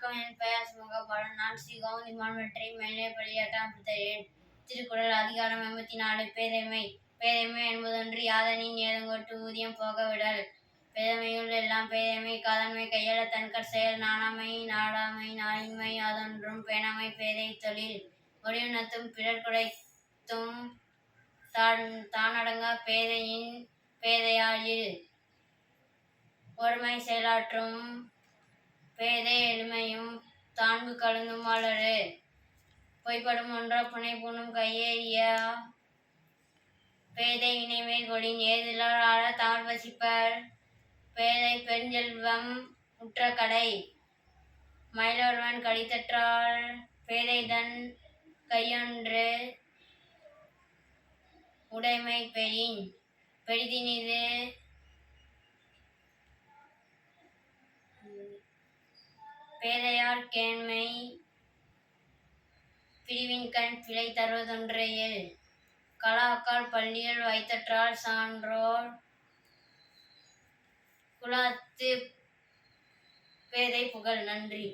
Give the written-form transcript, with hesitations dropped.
வணக்கம். என் பெயர் சுமகபாலன். நான் ஸ்ரீ கவுந்தி மான்வெற்றி மேல்நிலைப்பள்ளி 8ஆம் படித்தேன். திருக்குறள் அதிகாரம் 84. பேதைமை. பேதைமை என்பதொன்று யாதெனின் ஏதங்கொட்டு ஊதியம் போக விடல். பேதைமையுள் எல்லாம் பேதைமை காதன்மை கையள தன்கட் செயல் நாணாமை நாடாமை நாயின்மை யாதொன்றும் பேணாமை பேதை தொழில். ஒளியுணர்த்தும் பிறர் குறைத்தும் தானடங்கா பேதையின் பேதையாயில் ஒருமை செயலாற்றும் பேதை எளிமையும் தான்கு கலந்தும் வாழறு. பொய்ப்படும் ஒன்றா புனை பூணும் கையேறிய பேதை வினைமேல் கொடின் ஏதிலார் ஆழ தாழ் வசிப்பர். பேதை பெருஞ்செல்வம் உற்ற கடை மயிலொருவன் கடிதற்றால் பேதைதன் கையொன்று உடைமை பெறின் பெரிதினிது பேதையார் கேண்மை பிரிவின்கண் பிழை தருவதொன்றையில். கலாக்கால் பள்ளியில் வைத்தற்றால் சான்றோர் குலாத்து பேதை புகழ். நன்றி.